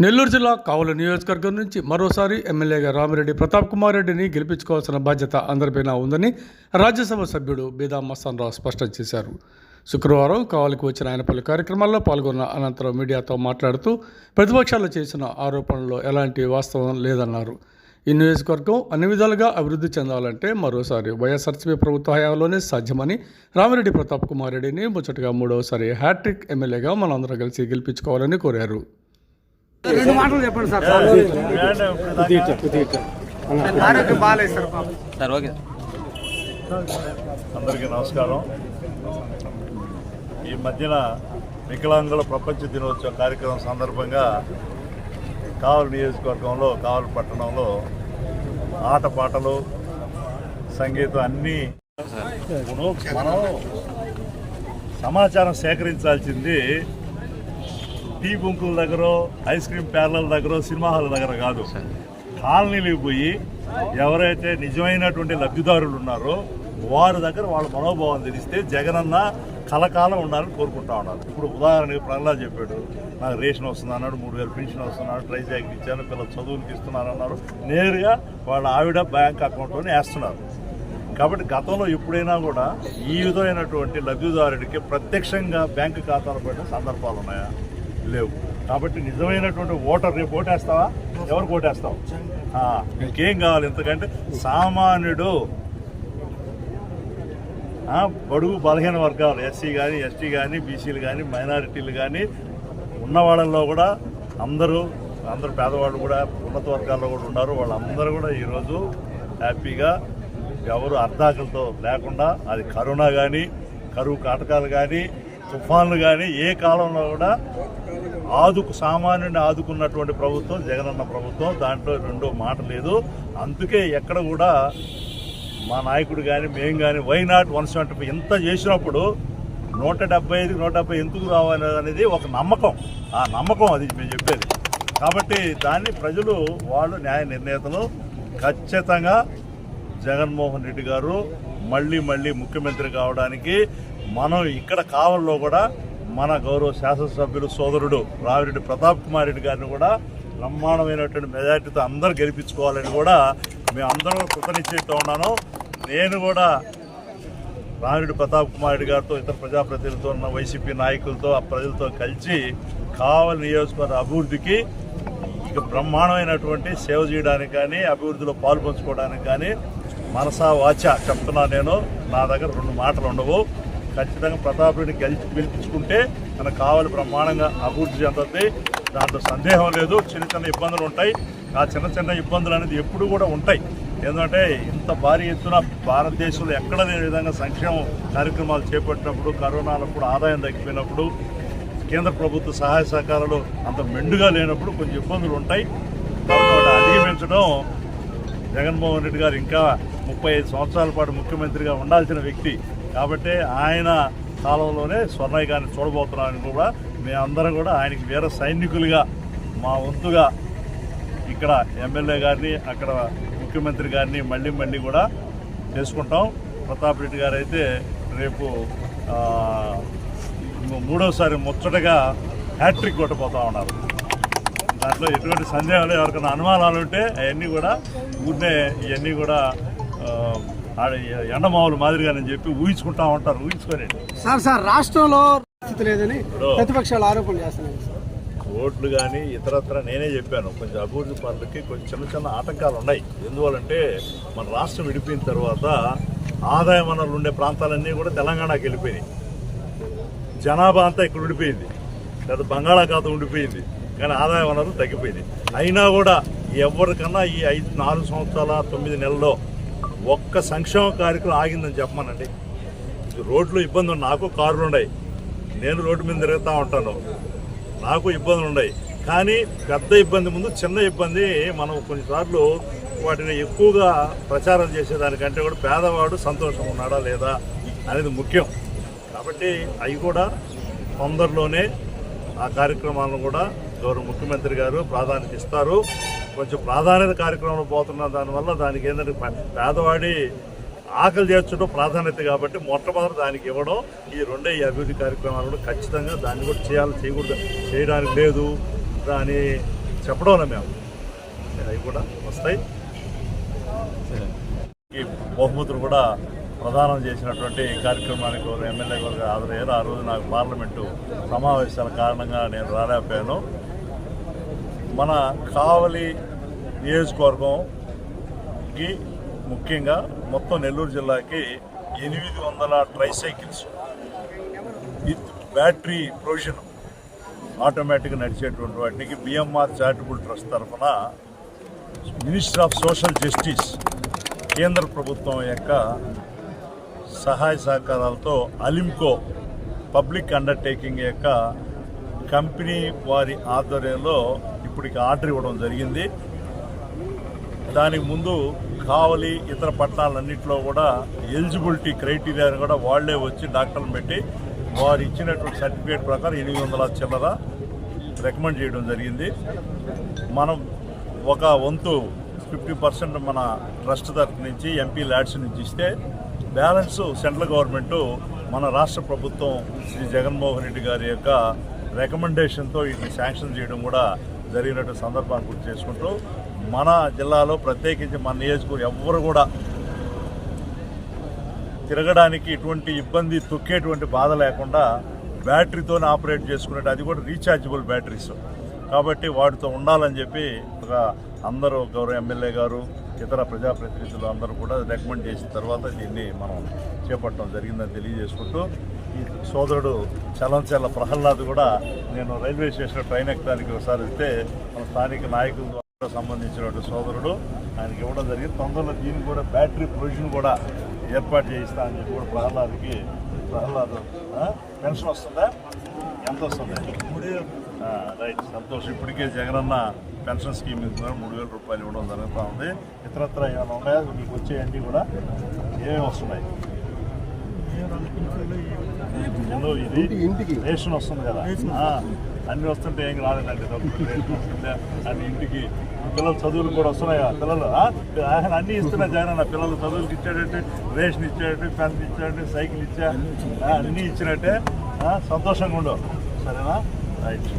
నెల్లూరు జిల్లా కావలి నియోజకవర్గం నుంచి మరోసారి ఎమ్మెల్యేగా రామిరెడ్డి ప్రతాప్ కుమార్ రెడ్డిని గెలిపించుకోవాల్సిన బాధ్యత అందరిపైన ఉందని రాజ్యసభ సభ్యుడు బీదా మస్తాన్ రావు స్పష్టం చేశారు. శుక్రవారం కావలికి వచ్చిన ఆయన పలు కార్యక్రమాల్లో పాల్గొన్న అనంతరం మీడియాతో మాట్లాడుతూ ప్రతిపక్షాలు చేసిన ఆరోపణల్లో ఎలాంటి వాస్తవం లేదన్నారు. ఈ నియోజకవర్గం అన్ని విధాలుగా అభివృద్ధి చెందాలంటే మరోసారి వైఎస్ఆర్సీపీ ప్రభుత్వ హయాంలోనే సాధ్యమని, రామిరెడ్డి ప్రతాప్ కుమార్ రెడ్డిని ముచ్చటగా మూడవసారి హ్యాట్రిక్ ఎమ్మెల్యేగా మనందరం కలిసి గెలిపించుకోవాలని కోరారు. రెండు మాటలు చెప్పండి సార్. ఆరోగ్యం బాగాలేదు సార్. ఓకే, అందరికీ నమస్కారం. ఈ మధ్యన వికలాంగుల ప్రపంచ దినోత్సవ కార్యక్రమం సందర్భంగా కావలి నియోజకవర్గంలో, కావలి పట్టణంలో ఆటపాటలు, సంగీతం అన్నీ మనం సమాచారం సేకరించాల్సింది టీ బుంకుల దగ్గర, ఐస్ క్రీమ్ పార్లర్ల దగ్గర, సినిమా హాల్ దగ్గర కాదు. కాలనీలకు పోయి ఎవరైతే నిజమైనటువంటి లబ్ధిదారులు ఉన్నారో వారి దగ్గర వాళ్ళ మనోభావం తెలిస్తే జగనన్న కలకాలం ఉండాలని కోరుకుంటా ఉన్నారు. ఇప్పుడు ఉదాహరణకి ప్రహ్లాద్ చెప్పాడు, నాకు రేషన్ వస్తుంది అన్నాడు, 3000 పెన్షన్ వస్తున్నాడు, ట్రై జాకెట్ ఇచ్చాను, పిల్లలు చదువులకి ఇస్తున్నారు అన్నారు. నేరుగా వాళ్ళ ఆవిడ బ్యాంక్ అకౌంట్లోనే వేస్తున్నారు. కాబట్టి గతంలో ఎప్పుడైనా కూడా ఈ విధమైనటువంటి లబ్ధిదారుడికి ప్రత్యక్షంగా బ్యాంకు ఖాతాలు పెట్టిన సందర్భాలు ఉన్నాయా? లేవు. కాబట్టి నిజమైనటువంటి ఓటర్ రేపు ఓటేస్తావా? ఎవరికి ఓటేస్తావు? ఇంకేం కావాలి ఇంతకంటే? సామాన్యుడు, బడుగు బలహీన వర్గాలు, ఎస్సీ కానీ, ఎస్టీ కానీ, బీసీలు కానీ, మైనారిటీలు కానీ ఉన్న వాళ్ళల్లో కూడా అందరూ పేదవాళ్ళు కూడా ఉన్నత వర్గాల్లో కూడా ఉన్నారు. వాళ్ళందరూ కూడా ఈరోజు హ్యాపీగా ఎవరు అర్ధాకలతో లేకుండా, అది కరోనా కానీ, కరువు కాటకాలు కానీ, తుఫాన్లు కానీ, ఏ కాలంలో కూడా సామాన్యుడిని ఆదుకున్నటువంటి ప్రభుత్వం జగనన్న ప్రభుత్వం. దాంట్లో రెండో మాట లేదు. అందుకే ఎక్కడ కూడా మా నాయకుడు కానీ, మేము కానీ వై నాట్ 175 ఇంత చేసినప్పుడు 175, 170 ఎందుకు రావాలి అనేది ఒక నమ్మకం. ఆ నమ్మకం అది మేము చెప్పేది. కాబట్టి దాన్ని ప్రజలు, వాళ్ళు న్యాయ నిర్ణేతలు ఖచ్చితంగా జగన్మోహన్ రెడ్డి గారు మళ్ళీ ముఖ్యమంత్రి కావడానికి మనం ఇక్కడ కావల్లో కూడా మన గౌరవ శాసనసభ్యులు సోదరుడు రామిరెడ్డి ప్రతాప్ కుమార్ రెడ్డి గారిని కూడా బ్రహ్మాండమైనటువంటి మెజార్టీతో అందరూ గెలిపించుకోవాలని కూడా మేము అందరం కృతనిశ్చయితో ఉన్నాను. నేను కూడా రామిరెడ్డి ప్రతాప్ కుమార్ రెడ్డి గారితో, ఇతర ప్రజాప్రతినిధులతో, ఉన్న వైసీపీ నాయకులతో, ఆ ప్రజలతో కలిసి కావలి నియోజకవర్గ అభివృద్ధికి ఇక బ్రహ్మాండమైనటువంటి సేవ చేయడానికి కానీ, అభివృద్ధిలో పాలు పంచుకోవడానికి కానీ మనసా వాచ చెప్తున్నా. నేను నా దగ్గర రెండు మాటలు ఉండవు. ఖచ్చితంగా ప్రతాప్ రెడ్డిని గెలిపించుకుంటే మనకు కావాలి బ్రహ్మాండంగా అభివృద్ధి చెందుతుంది. దాంట్లో సందేహం లేదు. చిన్న ఇబ్బందులు ఉంటాయి. ఆ చిన్న ఇబ్బందులు అనేది ఎప్పుడు కూడా ఉంటాయి. ఎందుకంటే ఇంత భారీ ఎత్తున భారతదేశంలో ఎక్కడ లేని విధంగా సంక్షేమ కార్యక్రమాలు చేపట్టినప్పుడు, కరోనాలప్పుడు ఆదాయం తగ్గిపోయినప్పుడు, కేంద్ర ప్రభుత్వ సహాయ సహకారాలు అంత మెండుగా లేనప్పుడు కొంచెం ఇబ్బందులు ఉంటాయి. కాబట్టి అధిగమించడం జగన్మోహన్ రెడ్డి గారు ఇంకా 35 సంవత్సరాల పాటు ముఖ్యమంత్రిగా ఉండాల్సిన వ్యక్తి. కాబట్టి ఆయన కాలంలోనే స్వర్ణయుగాన్ని చూడబోతున్నామని కూడా మేమందరం కూడా ఆయనకి వీర సైనికులుగా మా వంతుగా ఇక్కడ ఎమ్మెల్యే గారిని, అక్కడ ముఖ్యమంత్రి గారిని మళ్ళీ కూడా చేసుకుంటాం. ప్రతాప్ రెడ్డి గారు అయితే రేపు మూడోసారి ముచ్చటగా హ్యాట్రిక్ కొట్టబోతా ఉన్నారు. దాంట్లో ఎటువంటి సందేహాలు, ఎవరికైనా అనుమానాలు ఉంటే అవన్నీ కూడా ఇవన్నీ కూడా ఎండమావులు మాదిరిగా అని చెప్పి ఊహించుకుంటా ఉంటారు. ఊహించుకోలేదు సార్ రాష్ట్రంలో పరిస్థితి లేదని ప్రతిపక్షాలు ఆరోపణలు చేస్తున్నారు. ఓట్లు కానీ ఇతరత్ర నేనే చెప్పాను, కొంచెం అభివృద్ధి పనులకి కొంచెం చిన్న ఆటంకాలు ఉన్నాయి. ఎందువల్లంటే మన రాష్ట్రం విడిపోయిన తర్వాత ఆదాయ వనరులు ఉండే ప్రాంతాలన్నీ కూడా తెలంగాణకి వెళ్ళిపోయినాయి. జనాభా అంతా ఇక్కడ ఉండిపోయింది, లేదా బంగాళాఖాతం ఉండిపోయింది. కానీ ఆదాయ వనరులు తగ్గిపోయింది. అయినా కూడా ఎవరికన్నా ఈ 4 సంవత్సరాల 9 నెలల్లో ఒక్క సంక్షేమ కార్యక్రమం ఆగిందని చెప్పమనండి. రోడ్లు ఇబ్బందులు, నాకు కార్లు ఉన్నాయి, నేను రోడ్డు మీద తిరుగుతూ ఉంటాను, నాకు ఇబ్బందులు ఉన్నాయి. కానీ పెద్ద ఇబ్బంది ముందు చిన్న ఇబ్బంది మనం కొన్నిసార్లు వాటిని ఎక్కువగా ప్రచారం చేసేదానికంటే కూడా పేదవాడు సంతోషంగా ఉన్నాడా లేదా అనేది ముఖ్యం. కాబట్టి అవి కూడా తొందరలోనే ఆ కార్యక్రమాలను కూడా గౌరవ ముఖ్యమంత్రి గారు ప్రాధాన్యత ఇస్తారు. కొంచెం ప్రాధాన్యత కార్యక్రమంలో పోతున్న దానివల్ల దానికి ఏంటంటే పేదవాడి ఆకలి తీర్చడం ప్రాధాన్యత. కాబట్టి మొట్టమొదటి దానికి ఇవ్వడం. ఈ అభివృద్ధి కార్యక్రమాలు కూడా ఖచ్చితంగా దాన్ని కూడా చేయకూడదు చేయడానికి లేదు. దాని చెప్పడంలో మేము అవి కూడా వస్తాయి. ఈ బహుమతులు కూడా ప్రదానం చేసినటువంటి ఈ కార్యక్రమానికి ఒక ఎమ్మెల్యే గారు హాజరయ్యారు. ఆ రోజు నాకు పార్లమెంటు సమావేశాల కారణంగా నేను రాలేకపోయాను. మన కావలి నియోజకవర్గంకి ముఖ్యంగా మొత్తం నెల్లూరు జిల్లాకి 800 ట్రైసైకిల్స్ విత్ బ్యాటరీ ప్రొవిజన్ ఆటోమేటిక్గా నడిచేటువంటి వాటికి బిఎంఆర్ చారిటబుల్ ట్రస్ట్ తరఫున మినిస్టర్ ఆఫ్ సోషల్ జస్టిస్ కేంద్ర ప్రభుత్వం యొక్క సహాయ సహకారాలతో అలింకో పబ్లిక్ అండర్టేకింగ్ యొక్క కంపెనీ వారి ఆధ్వర్యంలో ఇప్పటికి ఆర్డర్ ఇవ్వడం జరిగింది. దానికి ముందు కావలి ఇతర పట్టణాలన్నింటిలో కూడా ఎలిజిబిలిటీ క్రైటీరియాని కూడా వాళ్లే వచ్చి డాక్టర్లు పెట్టి వారు ఇచ్చినటువంటి సర్టిఫికేట్ ప్రకారం 800 చిల్లర రికమెండ్ చేయడం జరిగింది. మనం ఒక వంతు 50% మన ట్రస్ట్ తరఫు నుంచి ఎంపీ ల్యాడ్స్ నుంచి ఇస్తే బ్యాలెన్స్ సెంట్రల్ గవర్నమెంటు మన రాష్ట్ర ప్రభుత్వం శ్రీ జగన్మోహన్ రెడ్డి గారి యొక్క రికమెండేషన్తో వీటిని శాంక్షన్ చేయడం కూడా జరిగినట్టు సందర్భాన్ని గుర్తు చేసుకుంటూ మన జిల్లాలో ప్రత్యేకించి మన నియోజకవర్గం ఎవ్వరు కూడా తిరగడానికి ఎటువంటి ఇబ్బంది తొక్కేటువంటి బాధ లేకుండా బ్యాటరీతోనే ఆపరేట్ చేసుకునేట్టు, అది కూడా రీఛార్జబుల్ బ్యాటరీస్ కాబట్టి వాటితో ఉండాలని చెప్పి అందరూ గౌరవ ఎమ్మెల్యే గారు ఇతర ప్రజాప్రతినిధులు అందరూ కూడా రికమెండ్ చేసిన తర్వాత దీన్ని మనం చేపట్టడం జరిగిందని తెలియజేసుకుంటూ ఈ సోదరుడు చలంచెల్ల ప్రహ్లాద్ కూడా నేను రైల్వే స్టేషన్ ట్రైన్ ఎక్కడానికి ఒకసారి వెళ్తే మన స్థానిక నాయకులతో సంబంధించినటువంటి సోదరుడు ఆయనకి ఇవ్వడం జరిగింది. తొందరలో దీనికి కూడా బ్యాటరీ ప్రొవిజన్ కూడా ఏర్పాటు చేయిస్తా అని చెప్పి కూడా ప్రహ్లాద్ పెన్షన్ వస్తుందా? ఎంత వస్తుంది? రైట్, సంతోషం. ఇప్పటికే జగనన్న పెన్షన్ స్కీమ్ ఇస్తున్నారు, 3000 రూపాయలు ఇవ్వడం జరుగుతూ ఉంది. ఇతరత్ర ఏమైనా ఉన్నాయా మీకు వచ్చేయండి కూడా? ఏమేమి వస్తున్నాయి? ఇది రేషన్ వస్తుంది కదా, అన్నీ వస్తుంటే ఏం రాలేదండి. రేషన్ వస్తుందా అన్ని ఇంటికి. పిల్లలు చదువులు కూడా వస్తున్నాయి కదా, పిల్లలు అన్నీ ఇస్తున్నా జగనన్న. పిల్లలు చదువులకు ఇచ్చాడంటే, రేషన్ ఇచ్చాడంటే, పెన్షన్ ఇచ్చాడంటే, సైకిల్ ఇచ్చా, అన్నీ ఇచ్చినట్టే. సంతోషంగా ఉండవు. సరేనా? రైట్.